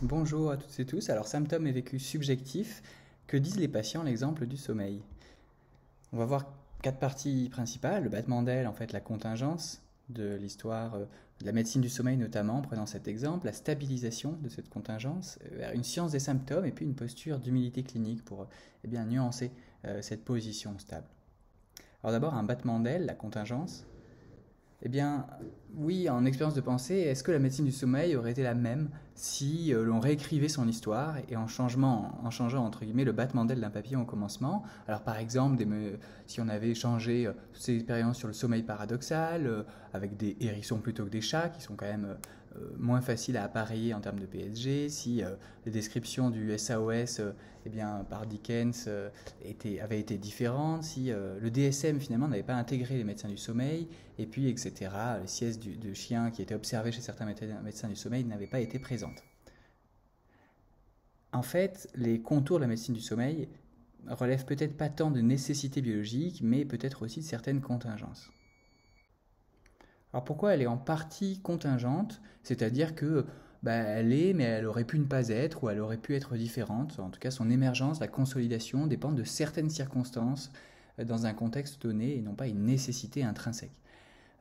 Bonjour à toutes et tous. Alors, symptômes et vécu subjectif, que disent les patients à l'exemple du sommeil? On va voir quatre parties principales, le battement d'aile, en fait la contingence de l'histoire de la médecine du sommeil notamment, en prenant cet exemple, la stabilisation de cette contingence, vers une science des symptômes et puis une posture d'humilité clinique pour bien nuancer cette position stable. Alors d'abord, un battement d'aile, la contingence. Eh bien, oui, en expérience de pensée, est-ce que la médecine du sommeil aurait été la même si l'on réécrivait son histoire et en changeant entre guillemets le battement d'aile d'un papillon au commencement? Alors par exemple, si on avait changé toutes ces expériences sur le sommeil paradoxal, avec des hérissons plutôt que des chats, qui sont quand même moins faciles à appareiller en termes de PSG, si les descriptions du SAOS eh bien, par Dickens avaient été différentes, si le DSM finalement n'avait pas intégré les médecins du sommeil, et puis etc. Les siestes de chiens qui étaient observées chez certains médecins du sommeil n'avaient pas été présentes. En fait, les contours de la médecine du sommeil relèvent peut-être pas tant de nécessités biologiques, mais peut-être aussi de certaines contingences. Alors pourquoi elle est en partie contingente? C'est-à-dire que elle est, mais elle aurait pu ne pas être, ou elle aurait pu être différente. En tout cas, son émergence, la consolidation dépendent de certaines circonstances dans un contexte donné et non pas une nécessité intrinsèque.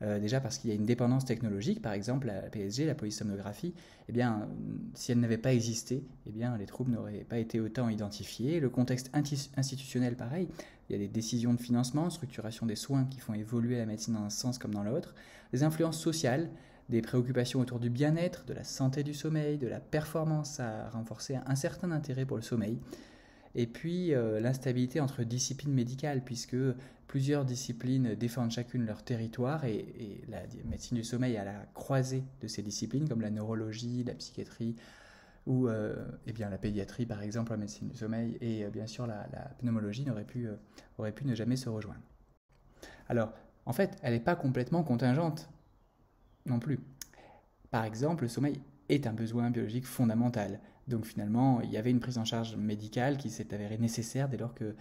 Déjà parce qu'il y a une dépendance technologique, par exemple la PSG, la polysomnographie, eh bien, si elle n'avait pas existé, eh bien, les troubles n'auraient pas été autant identifiés. Le contexte institutionnel, pareil, il y a des décisions de financement, structuration des soins qui font évoluer la médecine dans un sens comme dans l'autre, des influences sociales, des préoccupations autour du bien-être, de la santé du sommeil, de la performance à renforcer un certain intérêt pour le sommeil, et puis l'instabilité entre disciplines médicales, puisque plusieurs disciplines défendent chacune leur territoire, et la médecine du sommeil à la croisée de ces disciplines, comme la neurologie, la psychiatrie, ou bien la pédiatrie par exemple, la médecine du sommeil, et bien sûr la pneumologie aurait pu ne jamais se rejoindre. Alors, en fait, elle n'est pas complètement contingente non plus. Par exemple, le sommeil est un besoin biologique fondamental. Donc finalement, il y avait une prise en charge médicale qui s'est avérée nécessaire dès lors que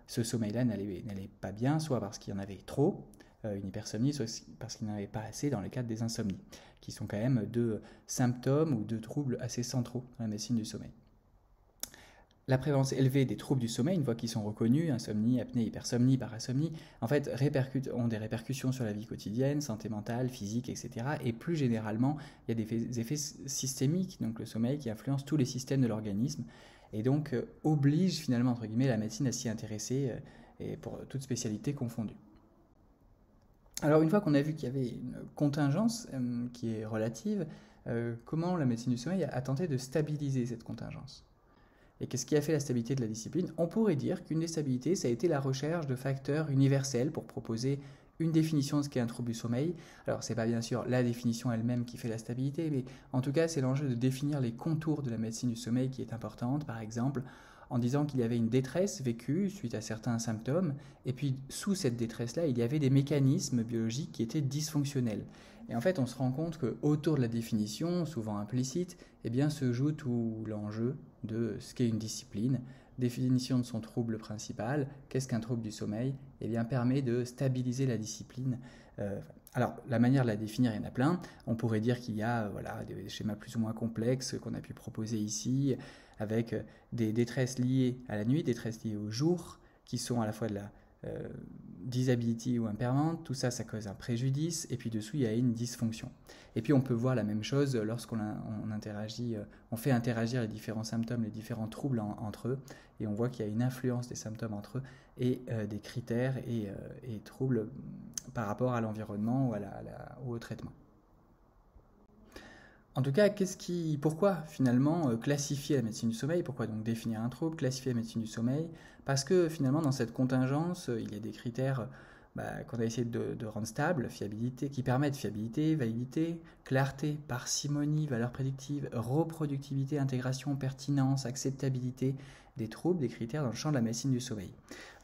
ce sommeil-là n'allait pas bien, soit parce qu'il y en avait trop, une hypersomnie, soit parce qu'il n'y en avait pas assez dans le cadre des insomnies, qui sont quand même deux symptômes ou deux troubles assez centraux dans la médecine du sommeil. La prévalence élevée des troubles du sommeil, une fois qu'ils sont reconnus, insomnie, apnée, hypersomnie, parasomnie, en fait, ont des répercussions sur la vie quotidienne, santé mentale, physique, etc. Et plus généralement, il y a des effets systémiques, donc le sommeil qui influence tous les systèmes de l'organisme, et donc oblige finalement, entre guillemets, la médecine à s'y intéresser, et pour toute spécialité confondue. Alors une fois qu'on a vu qu'il y avait une contingence qui est relative, comment la médecine du sommeil a tenté de stabiliser cette contingence? Et qu'est-ce qui a fait la stabilité de la discipline? On pourrait dire qu'une des stabilités, ça a été la recherche de facteurs universels pour proposer une définition de ce qu'est un trouble du sommeil. Alors, ce n'est pas bien sûr la définition elle-même qui fait la stabilité, mais en tout cas, c'est l'enjeu de définir les contours de la médecine du sommeil qui est importante. Par exemple, en disant qu'il y avait une détresse vécue suite à certains symptômes, et puis sous cette détresse-là, il y avait des mécanismes biologiques qui étaient dysfonctionnels. Et en fait, on se rend compte qu'autour de la définition, souvent implicite, eh bien, se joue tout l'enjeu de ce qu'est une discipline, définition de son trouble principal, qu'est-ce qu'un trouble du sommeil, eh bien, permet de stabiliser la discipline. Alors, la manière de la définir, il y en a plein. On pourrait dire qu'il y a des schémas plus ou moins complexes qu'on a pu proposer ici, avec des détresses liées à la nuit, détresses liées au jour, qui sont à la fois de la disability ou impairment, tout ça, ça cause un préjudice, et puis dessous, il y a une dysfonction. Et puis on peut voir la même chose lorsqu'on interagit, on fait interagir les différents symptômes, les différents troubles entre eux, et on voit qu'il y a une influence des symptômes entre eux, et des critères et troubles par rapport à l'environnement ou au traitement. En tout cas, pourquoi finalement classifier la médecine du sommeil? Pourquoi donc définir un trouble, classifier la médecine du sommeil? Parce que finalement, dans cette contingence, il y a des critères qu'on a essayé de rendre stables, fiabilité, qui permettent fiabilité, validité, clarté, parcimonie, valeur prédictive, reproductivité, intégration, pertinence, acceptabilité des troubles, des critères dans le champ de la médecine du sommeil.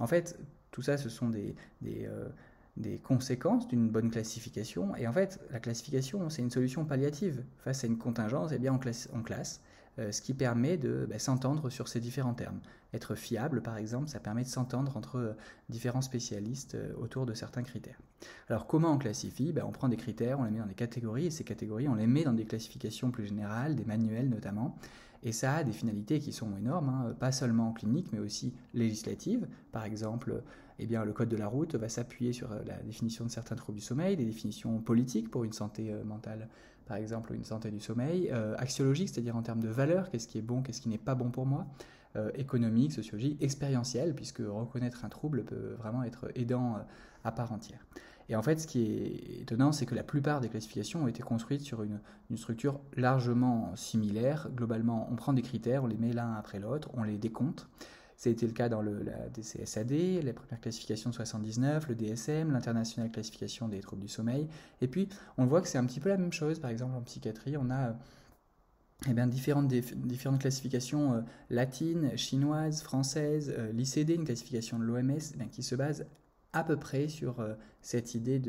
En fait, tout ça, ce sont des conséquences d'une bonne classification. Et en fait, la classification, c'est une solution palliative. Face à une contingence, eh bien, on classe ce qui permet de s'entendre sur ces différents termes. Être fiable, par exemple, ça permet de s'entendre entre différents spécialistes autour de certains critères. Alors comment on classifie? On prend des critères, on les met dans des catégories, et ces catégories, on les met dans des classifications plus générales, des manuels notamment, et ça a des finalités qui sont énormes, pas seulement cliniques, mais aussi législatives. Par exemple, le code de la route va s'appuyer sur la définition de certains troubles du sommeil, des définitions politiques pour une santé mentale, par exemple, une santé du sommeil, axiologique, c'est-à-dire en termes de valeurs, qu'est-ce qui est bon, qu'est-ce qui n'est pas bon pour moi, économique, sociologique, expérientielle, puisque reconnaître un trouble peut vraiment être aidant à part entière. Et en fait, ce qui est étonnant, c'est que la plupart des classifications ont été construites sur une structure largement similaire. Globalement, on prend des critères, on les met l'un après l'autre, on les décompte. Ça a été le cas dans la DCSAD, la première classification de 79, le DSM, l'internationale classification des troubles du sommeil. Et puis, on voit que c'est un petit peu la même chose. Par exemple, en psychiatrie, on a différentes classifications latines, chinoises, françaises, l'ICD, une classification de l'OMS, qui se base à peu près sur cette idée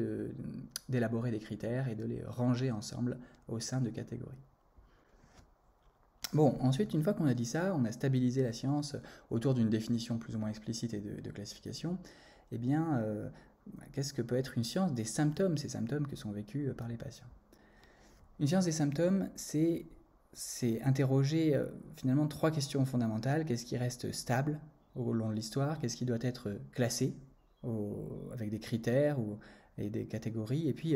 d'élaborer des critères et de les ranger ensemble au sein de catégories. Bon, ensuite, une fois qu'on a dit ça, on a stabilisé la science autour d'une définition plus ou moins explicite et de classification. Qu'est-ce que peut être une science des symptômes, ces symptômes que sont vécus par les patients? Une science des symptômes, c'est interroger finalement trois questions fondamentales. Qu'est-ce qui reste stable au long de l'histoire? Qu'est-ce qui doit être classé avec des critères et des catégories? Et puis,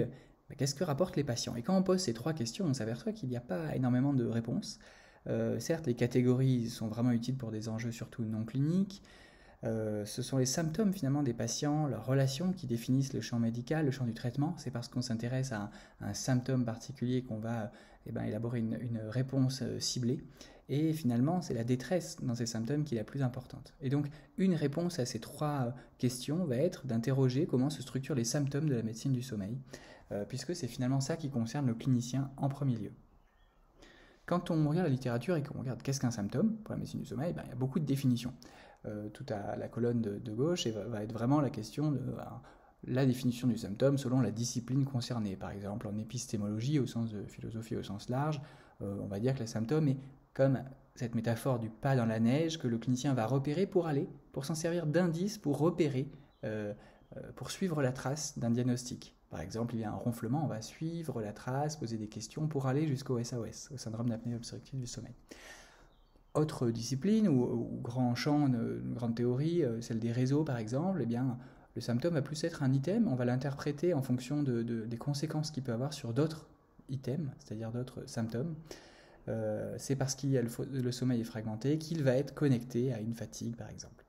qu'est-ce que rapportent les patients? Et quand on pose ces trois questions, on s'aperçoit qu'il n'y a pas énormément de réponses. Certes, les catégories sont vraiment utiles pour des enjeux surtout non cliniques. Ce sont les symptômes finalement des patients, leurs relations qui définissent le champ médical, le champ du traitement. C'est parce qu'on s'intéresse à un symptôme particulier qu'on va élaborer une réponse ciblée. Et finalement, c'est la détresse dans ces symptômes qui est la plus importante. Et donc, une réponse à ces trois questions va être d'interroger comment se structurent les symptômes de la médecine du sommeil, puisque c'est finalement ça qui concerne le clinicien en premier lieu. Quand on regarde la littérature et qu'on regarde qu'est-ce qu'un symptôme pour la médecine du sommeil, il y a beaucoup de définitions. Tout à la colonne de gauche va être vraiment la question de la définition du symptôme selon la discipline concernée. Par exemple, en épistémologie, au sens de philosophie au sens large, on va dire que le symptôme est comme cette métaphore du pas dans la neige que le clinicien va repérer pour s'en servir d'indice pour repérer, pour suivre la trace d'un diagnostic. Par exemple, il y a un ronflement, on va suivre la trace, poser des questions pour aller jusqu'au SAOS, au syndrome d'apnée obstructive du sommeil. Autre discipline ou grand champ, une grande théorie, celle des réseaux par exemple, le symptôme va plus être un item, on va l'interpréter en fonction des conséquences qu'il peut avoir sur d'autres items, c'est-à-dire d'autres symptômes. C'est parce qu'il y a le sommeil est fragmenté qu'il va être connecté à une fatigue par exemple.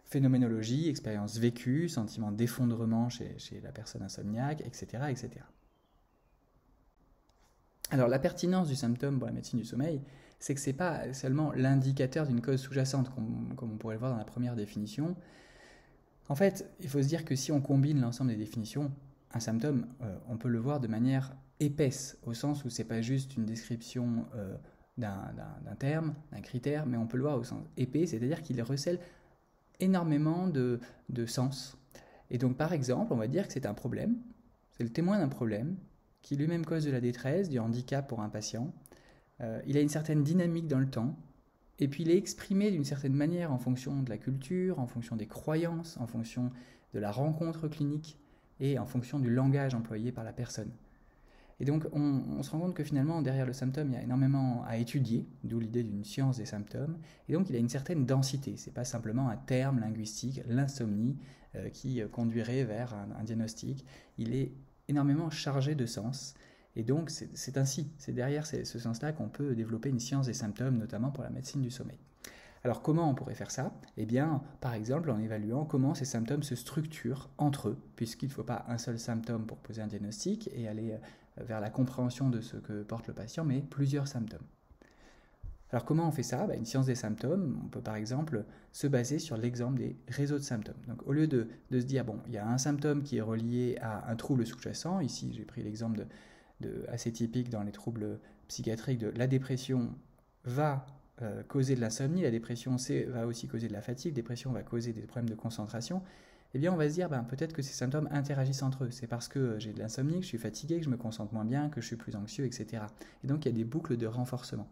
Phénoménologie, expérience vécue, sentiment d'effondrement chez la personne insomniaque, etc., etc. Alors la pertinence du symptôme pour la médecine du sommeil, c'est que ce n'est pas seulement l'indicateur d'une cause sous-jacente, comme on pourrait le voir dans la première définition. En fait, il faut se dire que si on combine l'ensemble des définitions, un symptôme, on peut le voir de manière épaisse, au sens où ce n'est pas juste une description d'un terme, d'un critère, mais on peut le voir au sens épais, c'est-à-dire qu'il recèle énormément de sens. Et donc, par exemple, on va dire que c'est un problème, c'est le témoin d'un problème, qui lui-même cause de la détresse, du handicap pour un patient. Il a une certaine dynamique dans le temps, et puis il est exprimé d'une certaine manière en fonction de la culture, en fonction des croyances, en fonction de la rencontre clinique, et en fonction du langage employé par la personne. Et donc, on se rend compte que finalement, derrière le symptôme, il y a énormément à étudier, d'où l'idée d'une science des symptômes. Et donc, il a une certaine densité. Ce n'est pas simplement un terme linguistique, l'insomnie, qui conduirait vers un diagnostic. Il est énormément chargé de sens. Et donc, c'est derrière ce sens-là qu'on peut développer une science des symptômes, notamment pour la médecine du sommeil. Alors, comment on pourrait faire ça? Par exemple, en évaluant comment ces symptômes se structurent entre eux, puisqu'il ne faut pas un seul symptôme pour poser un diagnostic et aller vers la compréhension de ce que porte le patient, mais plusieurs symptômes. Alors comment on fait ça? Une science des symptômes, on peut par exemple se baser sur l'exemple des réseaux de symptômes. Donc au lieu de se dire, il y a un symptôme qui est relié à un trouble sous-jacent, ici j'ai pris l'exemple assez typique dans les troubles psychiatriques de la dépression va causer de l'insomnie, la dépression va aussi causer de la fatigue, la dépression va causer des problèmes de concentration, on va se dire peut-être que ces symptômes interagissent entre eux. C'est parce que j'ai de l'insomnie, que je suis fatigué, que je me concentre moins bien, que je suis plus anxieux, etc. Et donc il y a des boucles de renforcement.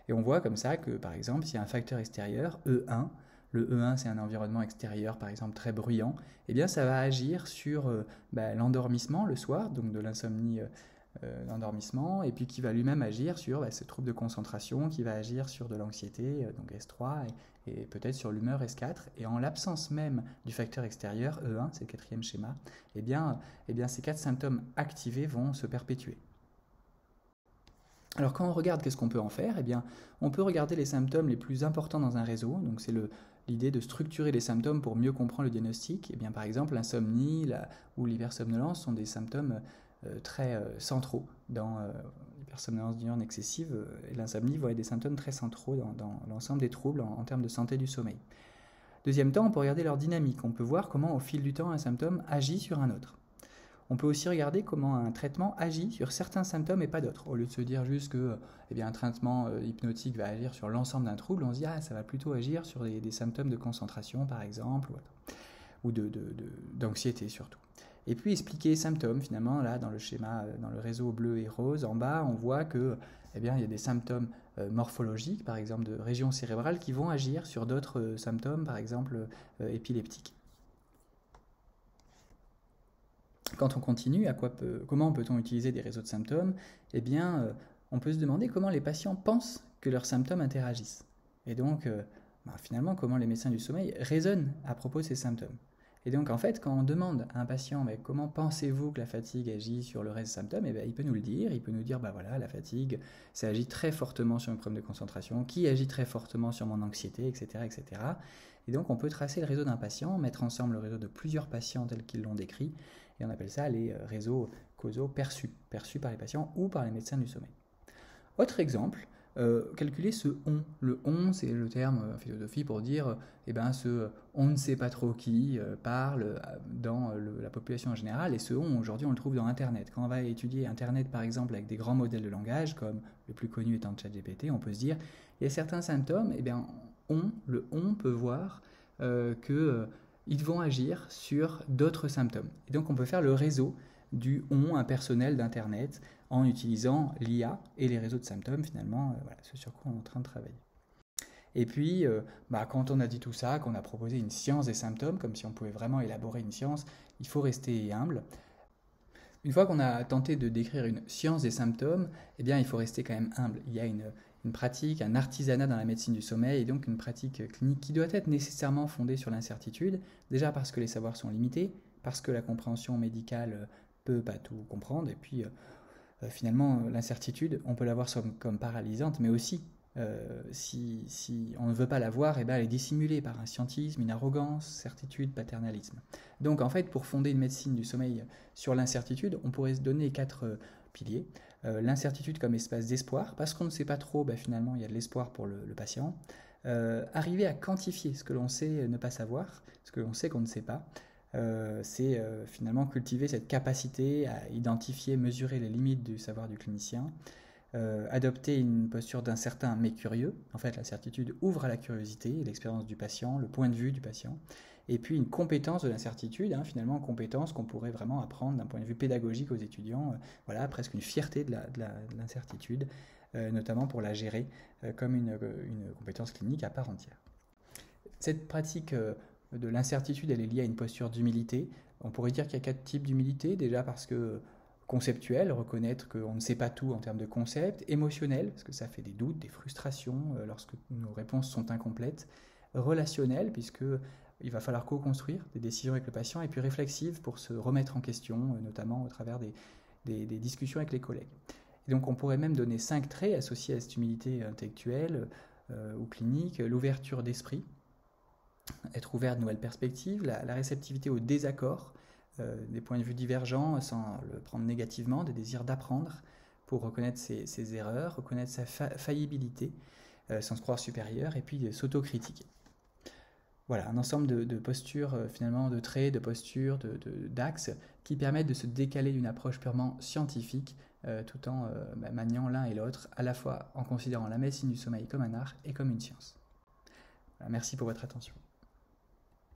Et on voit comme ça que, par exemple, s'il y a un facteur extérieur, E1, le E1 c'est un environnement extérieur par exemple très bruyant, eh bien ça va agir sur l'endormissement le soir, donc de l'insomnie l'endormissement, et puis qui va lui-même agir sur ce trouble de concentration, qui va agir sur de l'anxiété, donc S3, et peut-être sur l'humeur S4. Et en l'absence même du facteur extérieur, E1, c'est le quatrième schéma, eh bien ces 4 symptômes activés vont se perpétuer. Alors quand on regarde qu'est-ce qu'on peut en faire, eh bien on peut regarder les symptômes les plus importants dans un réseau, donc c'est l'idée de structurer les symptômes pour mieux comprendre le diagnostic. Eh bien, par exemple, l'insomnie ou l'hypersomnolence sont des symptômes très centraux dans l'hypersomnolence diurne excessive et l'insomnie vont être des symptômes très centraux dans l'ensemble des troubles en termes de santé du sommeil. Deuxième temps, on peut regarder leur dynamique. On peut voir comment au fil du temps un symptôme agit sur un autre. On peut aussi regarder comment un traitement agit sur certains symptômes et pas d'autres. Au lieu de se dire juste que un traitement hypnotique va agir sur l'ensemble d'un trouble, on se dit ça va plutôt agir sur des symptômes de concentration par exemple, ou d'anxiété surtout. Et puis expliquer les symptômes, finalement, là dans le schéma, dans le réseau bleu et rose, en bas on voit que il y a des symptômes morphologiques, par exemple de régions cérébrales, qui vont agir sur d'autres symptômes, par exemple épileptiques. Quand on continue, comment peut-on utiliser des réseaux de symptômes ? Eh bien, on peut se demander comment les patients pensent que leurs symptômes interagissent. Et donc, finalement, comment les médecins du sommeil raisonnent à propos de ces symptômes. Et donc, en fait, quand on demande à un patient comment pensez-vous que la fatigue agit sur le reste des symptômes, il peut nous le dire. Il peut nous dire, la fatigue, ça agit très fortement sur mes problèmes de concentration, qui agit très fortement sur mon anxiété, etc., etc. Et donc, on peut tracer le réseau d'un patient, mettre ensemble le réseau de plusieurs patients tels qu'ils l'ont décrit, et on appelle ça les réseaux causaux perçus par les patients ou par les médecins du sommeil. Autre exemple, calculer ce on. Le on, c'est le terme en philosophie pour dire ce on ne sait pas trop qui parle dans la population en général, et ce on, aujourd'hui, on le trouve dans Internet. Quand on va étudier Internet, par exemple, avec des grands modèles de langage, comme le plus connu étant ChatGPT, on peut se dire, il y a certains symptômes, le on peut voir qu'ils vont agir sur d'autres symptômes. Et donc on peut faire le réseau du on impersonnel d'Internet en utilisant l'IA et les réseaux de symptômes, finalement, ce sur quoi on est en train de travailler. Et puis, quand on a dit tout ça, qu'on a proposé une science des symptômes, comme si on pouvait vraiment élaborer une science, il faut rester humble. Une fois qu'on a tenté de décrire une science des symptômes, il faut rester quand même humble. Il y a une pratique, un artisanat dans la médecine du sommeil, et donc une pratique clinique qui doit être nécessairement fondée sur l'incertitude, déjà parce que les savoirs sont limités, parce que la compréhension médicale peut pas tout comprendre, et puis finalement l'incertitude, on peut la voir comme paralysante, mais aussi si on ne veut pas la voir, elle est dissimulée par un scientisme, une arrogance, certitude, paternalisme. Donc en fait, pour fonder une médecine du sommeil sur l'incertitude, on pourrait se donner 4 piliers. L'incertitude comme espace d'espoir, parce qu'on ne sait pas trop, finalement il y a de l'espoir pour le patient. Arriver à quantifier ce que l'on sait ne pas savoir, ce que l'on sait qu'on ne sait pas. C'est finalement cultiver cette capacité à identifier, mesurer les limites du savoir du clinicien. Adopter une posture d'incertain mais curieux. En fait, la certitude ouvre à la curiosité, l'expérience du patient, le point de vue du patient. Et puis une compétence de l'incertitude, finalement compétence qu'on pourrait vraiment apprendre d'un point de vue pédagogique aux étudiants, presque une fierté de l'incertitude, notamment pour la gérer comme une compétence clinique à part entière. Cette pratique de l'incertitude, elle est liée à une posture d'humilité. On pourrait dire qu'il y a 4 types d'humilité, déjà parce que conceptuel, reconnaître qu'on ne sait pas tout en termes de concept, émotionnel, parce que ça fait des doutes, des frustrations lorsque nos réponses sont incomplètes, relationnel, puisqu'il va falloir co-construire des décisions avec le patient, et puis réflexive pour se remettre en question, notamment au travers des discussions avec les collègues. Et donc on pourrait même donner 5 traits associés à cette humilité intellectuelle ou clinique: l'ouverture d'esprit, être ouvert à de nouvelles perspectives, la réceptivité au désaccord, des points de vue divergents sans le prendre négativement, des désirs d'apprendre pour reconnaître ses erreurs, reconnaître sa faillibilité sans se croire supérieur, et puis s'autocritiquer. Voilà, un ensemble de postures, finalement, de traits, de postures, d'axes qui permettent de se décaler d'une approche purement scientifique tout en maniant l'un et l'autre, à la fois en considérant la médecine du sommeil comme un art et comme une science. Voilà, merci pour votre attention.